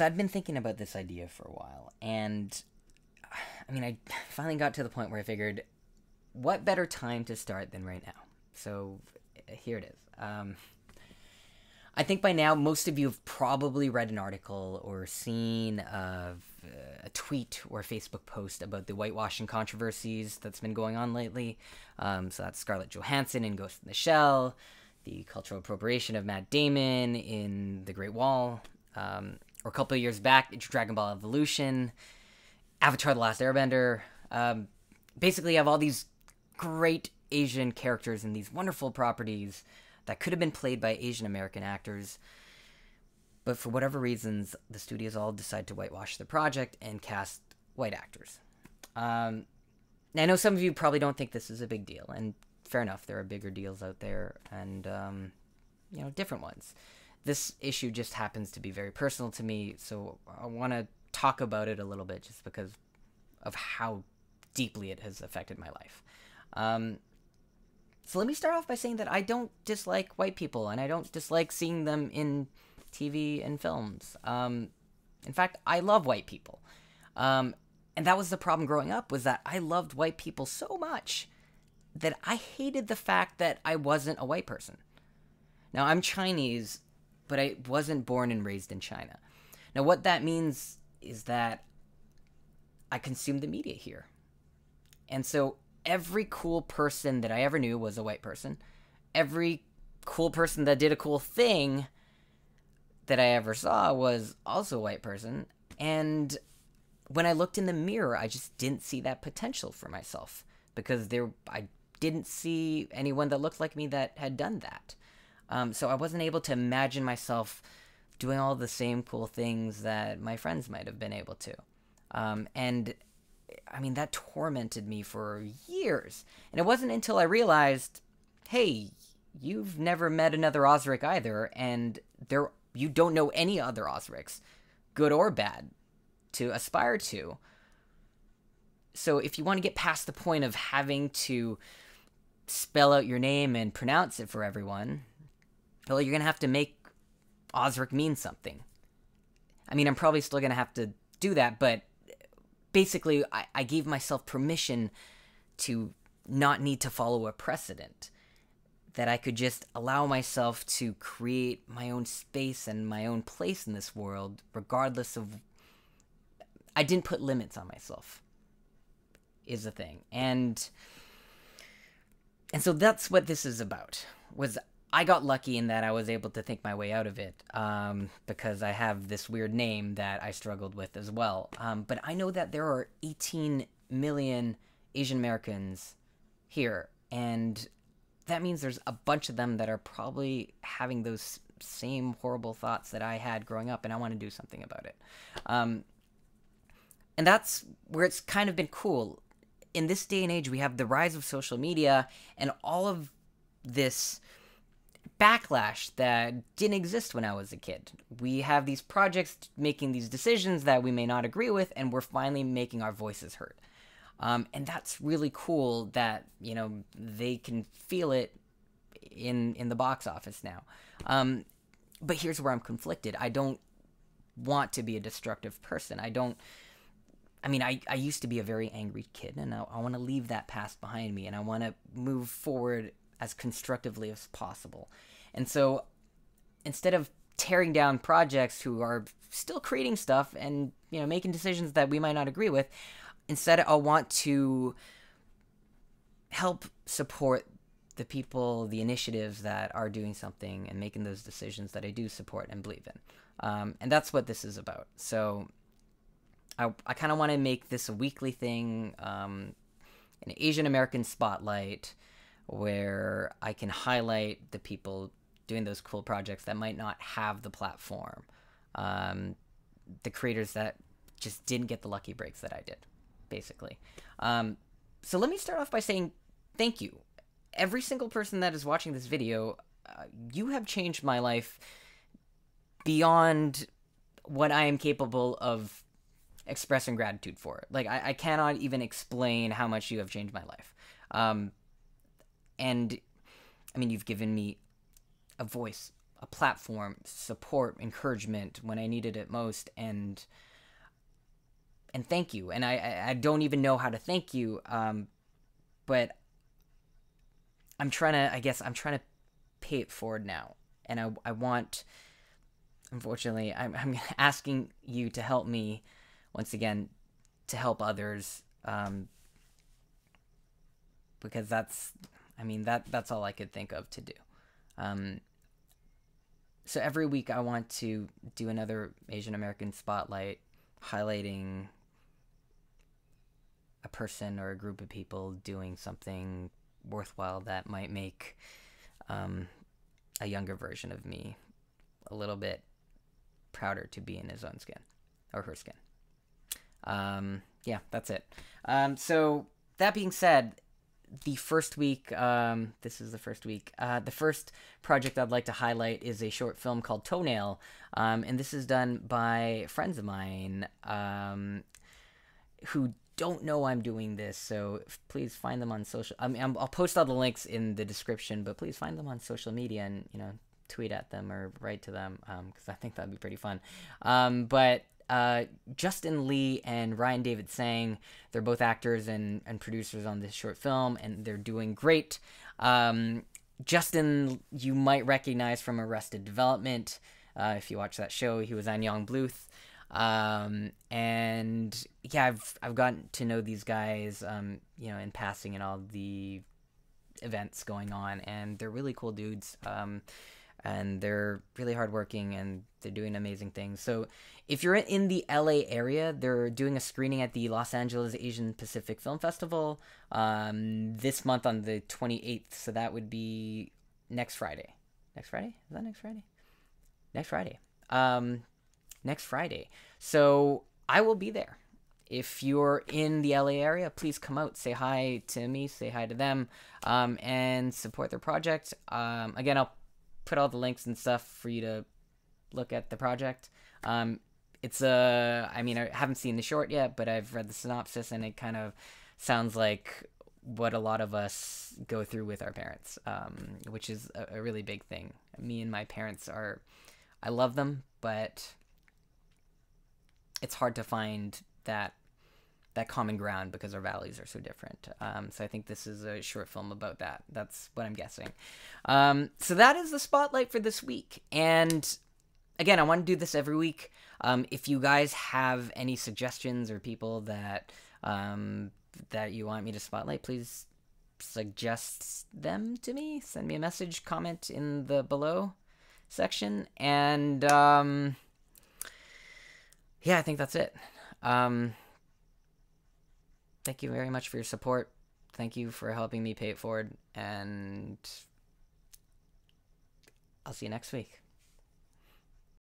So I'd been thinking about this idea for a while, and I mean, I finally got to the point where I figured, what better time to start than right now? So here it is. I think by now most of you have probably read an article or seen a tweet or a Facebook post about the whitewashing controversies that's been going on lately. So that's Scarlett Johansson in Ghost in the Shell, the cultural appropriation of Matt Damon in The Great Wall, or a couple of years back, Dragon Ball Evolution, Avatar: The Last Airbender. Basically, you have all these great Asian characters and these wonderful properties that could have been played by Asian American actors, but for whatever reasons, the studios all decide to whitewash the project and cast white actors. I know some of you probably don't think this is a big deal, and fair enough, there are bigger deals out there, and, different ones. This issue just happens to be very personal to me, so I want to talk about it a little bit just because of how deeply it has affected my life. So let me start off by saying that I don't dislike white people, and I don't dislike seeing them in TV and films. In fact, I love white people. And that was the problem growing up, was that I loved white people so much that I hated the fact that I wasn't a white person. Now, I'm Chinese, but I wasn't born and raised in China. Now, what that means is that I consume the media here. And so every cool person that I ever knew was a white person. Every cool person that did a cool thing that I ever saw was also a white person. And when I looked in the mirror, I just didn't see that potential for myself because I didn't see anyone that looked like me that had done that. So I wasn't able to imagine myself doing all the same cool things that my friends might have been able to. And I mean, that tormented me for years. And it wasn't until I realized, hey, you've never met another Osric either, and you don't know any other Osrics, good or bad, to aspire to. So if you want to get past the point of having to spell out your name and pronounce it for everyone, well, you're going to have to make Osric mean something. I mean, I'm probably still going to have to do that, but basically, I gave myself permission to not need to follow a precedent. That I could just allow myself to create my own space and my own place in this world, regardless of... I didn't put limits on myself, is the thing. And so that's what this is about. I got lucky in that I was able to think my way out of it, because I have this weird name that I struggled with as well. But I know that there are 18 million Asian Americans here, and that means there's a bunch of them that are probably having those same horrible thoughts that I had growing up, and I want to do something about it. And that's where it's kind of been cool. In this day and age, we have the rise of social media and all of this backlash that didn't exist when I was a kid. We have these projects making these decisions that we may not agree with, and we're finally making our voices heard. And that's really cool that, they can feel it in the box office now. But here's where I'm conflicted. I don't want to be a destructive person. I used to be a very angry kid, and I want to leave that past behind me, and I want to move forward as constructively as possible. And so instead of tearing down projects who are still creating stuff and, making decisions that we might not agree with, instead I want to help support the people, the initiatives that are doing something and making those decisions that I do support and believe in. And that's what this is about. So I kind of want to make this a weekly thing, an Asian American spotlight, where I can highlight the people doing those cool projects that might not have the platform, the creators that just didn't get the lucky breaks that I did, basically. So let me start off by saying thank you. Every single person that is watching this video, you have changed my life beyond what I am capable of expressing gratitude for. Like, I cannot even explain how much you have changed my life. And, I mean, you've given me a voice, a platform, support, encouragement when I needed it most, and thank you. And I don't even know how to thank you, but I'm trying to pay it forward now. And I want, unfortunately, I'm asking you to help me, once again, to help others, because that's all I could think of to do. So every week I want to do another Asian American spotlight, highlighting a person or a group of people doing something worthwhile that might make a younger version of me a little bit prouder to be in his own skin or her skin. Yeah, that's it. So that being said, the first week, this is the first week, the first project I'd like to highlight is a short film called Toenail, and this is done by friends of mine who don't know I'm doing this, so please find them on social. I'll post all the links in the description, but please find them on social media and, you know, tweet at them or write to them, because I think that'd be pretty fun. But Justin Lee and Ryan David Tsang, they're both actors and producers on this short film, and they're doing great. Justin, you might recognize from Arrested Development. If you watch that show, he was on Young Bluth. And yeah, I've gotten to know these guys, you know, in passing and all the events going on, and they're really cool dudes. And they're really hardworking, and they're doing amazing things. So if you're in the LA area, they're doing a screening at the Los Angeles Asian Pacific Film Festival this month on the 28th. So that would be next Friday. Next Friday? Is that next Friday? Next Friday. Next Friday. So I will be there. If you're in the LA area, please come out, say hi to me, say hi to them, and support their project. Again, I'll put all the links and stuff for you to look at the project. It's I mean, I haven't seen the short yet, but I've read the synopsis, and it kind of sounds like what a lot of us go through with our parents, which is a really big thing. Me and my parents I love them, but it's hard to find that common ground because our values are so different. So I think this is a short film about that. That's what I'm guessing. So that is the spotlight for this week. And again, I want to do this every week. If you guys have any suggestions or people that you want me to spotlight, please suggest them to me. Send me a message, comment in the below section. And yeah, I think that's it. Thank you very much for your support. Thank you for helping me pay it forward. And I'll see you next week.